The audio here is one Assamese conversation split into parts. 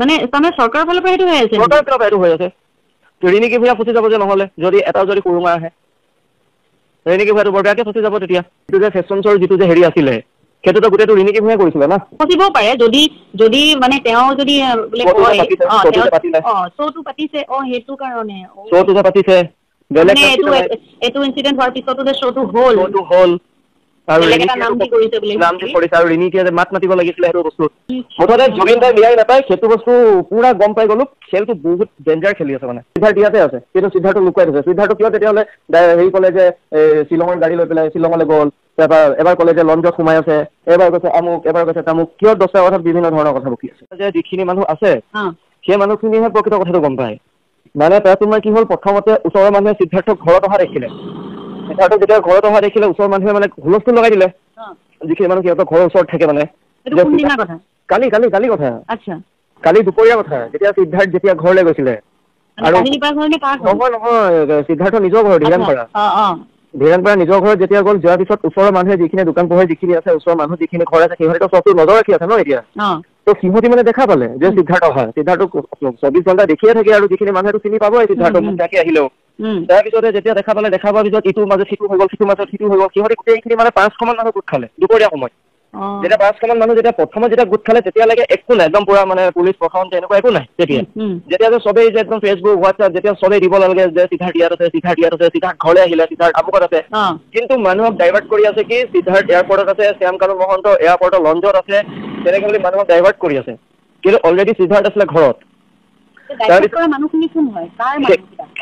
মানে তাৰমানে চৰকাৰৰ ফালৰ পৰা সেইটো হৈ আছে, চৰকাৰৰ ফালৰ পৰা সেইটো হৈ আছে। ৰিণিকী ভূঞা ফচি যাব যে নহ'লে যদি এটা যদি সুৰুঙা আহে, ৰিণিকী ভূঞাটো বৰ বেয়াকে ফচি যাব তেতিয়া। যিটো যে ফেশ্বন শ্ব'ৰ যিটো যে হেৰি আছিলে সেইটোতো গোটেইটো ৰিণিকী ভূঞাই কৰিছিলে না। ফচিবও পাৰে যদি মানে তেওঁ যদি বোলে কয় শ্ব'টো পাতিছে সেইটো কাৰণে শ্ব'টো যে পাতিছে বেলেগ এইটো ইনচিডেণ্ট হোৱাৰ পিছতো যে শ্ব'টো হ'ল আৰু নাম দি কৰিছে আৰু ৰিণিকীয়ে যে মাত মাতিব লাগিছিলে সেইটো বস্তু মুঠতে জুবিন দাই ন্যায় নাপায় সেইটো বস্তু পুৰা গম পাই গলো। খেলটো বহুত ডেঞ্জাৰ খেলি আছে মানে সিদ্ধাৰ্থ ইয়াতে আছে কিন্তু সিদ্ধাৰ্থ লুকুৱাই থৈছে। সিদ্ধাৰ্থ কিয় তেতিয়াহ'লে হেৰি ক'লে যে শ্বিলঙৰ গাড়ী লৈ পেলাই শ্বিলঙলৈ গ'ল, এবাৰ ক'লে যে লঞ্চত সোমাই আছে, এবাৰ কৈছে আমুক, এবাৰ কৈছে তামুক, কিয় 10টা কথাত বিভিন্ন ধৰণৰ কথা বকি আছে। যে যিখিনি মানুহ আছে সেই মানুহখিনিহে প্ৰকৃত কথাটো গম পায়। মানে তাৰ তোমাৰ কি হ'ল প্ৰথমতে ওচৰৰ মানুহে সিদ্ধাৰ্থক ঘৰত অহা দেখিলে, সিদ্ধাৰ্থক যেতিয়া ঘৰত অহা দেখিলে ওচৰৰ মানুহে মানে হুলস্থুল লগাই দিলে। যিখিনি মানুহ সিহঁতৰ ঘৰৰ ওচৰত থাকে মানে কালি কথা কালি দুপৰীয়া কথা যেতিয়া সিদ্ধাৰ্থ যেতিয়া ঘৰলৈ গৈছিলে আৰু নহয় সিদ্ধাৰ্থ নিজৰ ঘৰ ধীৰাণপাৰা নিজৰ ঘৰত যেতিয়া গ'ল যোৱাৰ পিছত ওচৰৰ মানুহে যিখিনি দোকান পোহাৰ যিখিনি আছে ওচৰৰ মানুহ যিখিনি ঘৰ আছে সিহঁতে চবটো নজৰ ৰাখি আছে ন এতিয়া। তো সিহঁতি মানে দেখা পালে যে সিদ্ধাৰ্থ অহা, সিদ্ধাৰ্থক 24 ঘণ্টা দেখিয়ে থাকে আৰু যিখিনি মানুহেতো চিনি পাবই সিদ্ধাৰ্থক মুখাকি আহিলেও। তাৰপিছতে যেতিয়া দেখা পোৱাৰ পিছত ইটোৰ মাজত সিটো হৈ গ'ল, সিটোৰ মাজত সিটো হৈ গ'ল। সিহঁতে গোটেইখিনি মানে 500মান মানুহ গোট খালে দুপৰীয়া সময়ত। যেতিয়া 500মান মানুহ যেতিয়া প্ৰথমত যেতিয়া গোট খালে তেতিয়ালৈকে একো নাই, একদম পুৰা মানে পুলিচ প্ৰশাসন তেনেকুৱা একো নাই। যেতিয়া যে চবেই যে একদম ফেচবুক হোৱাটছআপ যেতিয়া চবেই দিব লাগে যে সিদ্ধাৰ্থ ইয়াত আছে, সিদ্ধাৰ্থ ঘৰলৈ আহিলে, সিদ্ধাৰ্থ আমুকত আছে, কিন্তু মানুহক ডাইভাৰ্ট কৰি আছে কি সিদ্ধাৰ্থ এয়াৰপৰ্টত আছে, শ্যাম কানু মহন্ত এয়াৰপৰ্টৰ লঞ্চত আছে, তেনেকে বুলি মানুহক ডাইভাৰ্ট কৰি আছে। কিন্তু অলৰেডি সিদ্ধাৰ্থ আছিলে ঘৰত।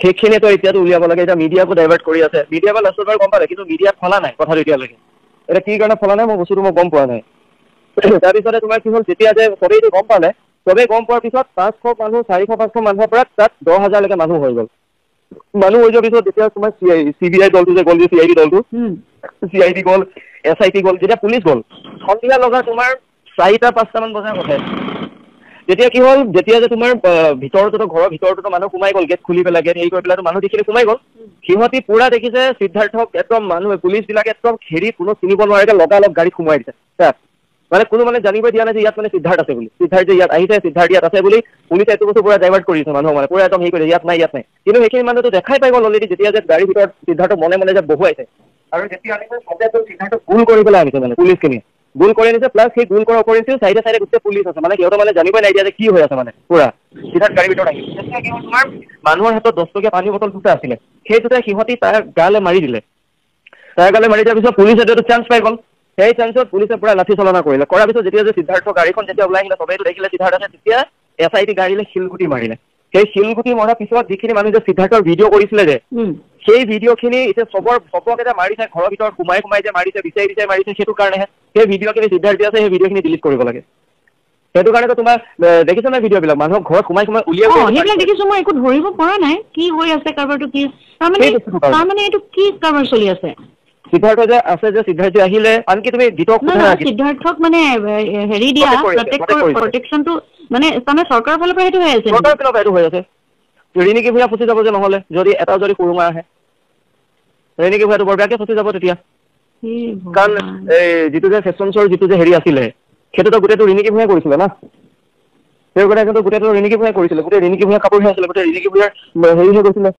সেইখিনিতো এতিয়াতো উলিয়াব লাগে। এতিয়া মিডিয়াকো ডাইভাৰ্ট কৰি আছে। মিডিয়াৰ পৰা লাষ্টৰ বাৰ গম পালে কিন্তু মিডিয়াত ফলা নাই কথাটো এতিয়ালৈকে। এতিয়া কি কাৰণে ফলা নাই মই বস্তুটো মই গম পোৱা নাই। তাৰপিছতে তোমাৰ কি হ'ল যেতিয়া যে চবেইটো গম পালে, চবেই গম পোৱাৰ পিছত 500 মানুহ 400-500 মানুহৰ পৰা তাত 10,000লৈকে মানুহ হৈ গ'ল। মানুহ হৈ যোৱাৰ পিছত যেতিয়া তোমাৰ CBI দলটো যে গ'ল, CID দলটো CID গ'ল, SIT গ'ল, যেতিয়া পুলিচ গ'ল সন্ধিয়া লগা তোমাৰ 4টা-5টামান বজাৰ কথা। তেতিয়া কি হ'ল যেতিয়া যে তোমাৰ ভিতৰতো ঘৰৰ ভিতৰতো মানুহ সোমাই গ'ল, গেট খুলি পেলাই গেট হেৰি কৰি পেলাই মানুহ দেখিলে সোমাই গ'ল। সিহঁতি পুৰা দেখিছে সিদ্ধাৰ্থক একদম মানুহ পুলিচ বিলাকে একদম ঘেৰি কোনো চিনিব নোৱাৰে লগালগ গাড়ীত সোমাই দিছে তাত। মানে কোনো মানে জানিব দিয়া নাই যে ইয়াত মানে সিদ্ধাৰ্থ আছে বুলি, সিদ্ধাৰ্থ যে ইয়াত আহিছে, সিদ্ধাৰ্থ ইয়াত আছে বুলি পুলিচে এইটো বস্তু পুৰা ডাইভাৰ্ট কৰিছে মানুহক মানে পুৰা একদম হেৰি কৰিছে ইয়াত নাই। কিন্তু সেইখিনি মানুহটো দেখাই পাই গ'ল অলৰেডি যেতিয়া যে গাড়ীৰ ভিতৰত সিদ্ধাৰ্থ মনে যে বহুৱাইছে আৰু যেতিয়া আনিছে চবে সিদ্ধাৰ্থক গুল কৰি পেলাই আনিছে মানে পুলিচখিনিয়ে গুল কৰি আনিছে। প্লাছ সেই গুল কৰাৰ উপৰিও চাইডে গোটেই পুলিচ আছে মানে সিহঁতৰ মানে জানিবই নাই দিয়া যে কি হৈ আছে মানে পুৰা সিদ্ধাৰ্থ গাড়ীৰ ভিতৰত আহিছে। তেতিয়া কি হ'ল তোমাৰ মানুহৰ হাতত 10 টকীয়া পানী বটল দুটা আছিলে, সেই দুটাই সিহঁতি তাৰ গালে মাৰি দিলে। তাৰ গালে মাৰি দিয়াৰ পিছত পুলিচে এইটো চান্স পাই গ'ল। সেই চান্সত পুলিচে পুৰা লাঠি চলনা কৰিলে। কৰাৰ পিছত যেতিয়া যে সিদ্ধাৰ্থ গাড়ীখন যেতিয়া ওলাই আহিলে চবেইটো দেখিলে সিদ্ধাৰ্থ আছে, তেতিয়া SIT গাড়ীলে শিলগুটি মাৰিলে। সেই শিলগুটি মৰাৰ পিছত যিখিনি মানুহ যে সিদ্ধাৰ্থৰ ভিডিঅ' কৰিছিলে যে সেই ভিডিঅ'খিনি এতিয়া চবকে যে মাৰিছে ঘৰৰ ভিতৰত সোমাই যে মাৰিছে, বিচাৰি মাৰিছে, সেইটো কাৰণেহে সেই ভিডিঅ'খিনি সিদ্ধাৰ্থ আছে সেই ভিডিঅ'খিনি ডিলিট কৰিব লাগে। সেইটো কাৰণেতো তোমাৰ দেখিছা নাই ভিডিঅ' বিলাক মানুহক ঘৰত সোমাই উলিয়াই সেইবিলাক দেখিছো। মই একো ধৰিব পৰা নাই কি হৈ আছে কাৰবাৰটো কি তাৰমানে এইটো কি কাৰবাৰ চলি আছে। সিদ্ধাৰ্থ যে আছে যে সিদ্ধাৰ্থ আহিলে আনকি তুমি সিদ্ধাৰ্থক মানে হেৰি দিয়া প্ৰটেকচনটো মানে চৰকাৰৰ ফালৰ পৰা সেইটো হৈ আছে। চৰকাৰৰ ফালৰ পৰা এইটো হৈ আছে। ৰিণিকী ভূঞা ফচি যাব যে নহ'লে যদি এটা যদি সুৰুঙা আহে, ৰিণিকী ভূঞাটো বৰ বেয়াকে ফচি যাব তেতিয়া। কাৰণ যিটো যে ফেশ্বন শ্ব'ৰ যিটো যে হেৰি আছিলে সেইটোতো গোটেইটো ৰিণিকী ভূঞাই কৰিছিলে না। সেই গোটেইটো ৰিণিকী ভূঞাই কৰিছিলে, গোটেই ৰিণিকী ভূঞা কাপোৰ হৈ আছিলে, গোটেই ৰিণিকী ভূঞাৰ হেৰি হৈ গৈছিলে।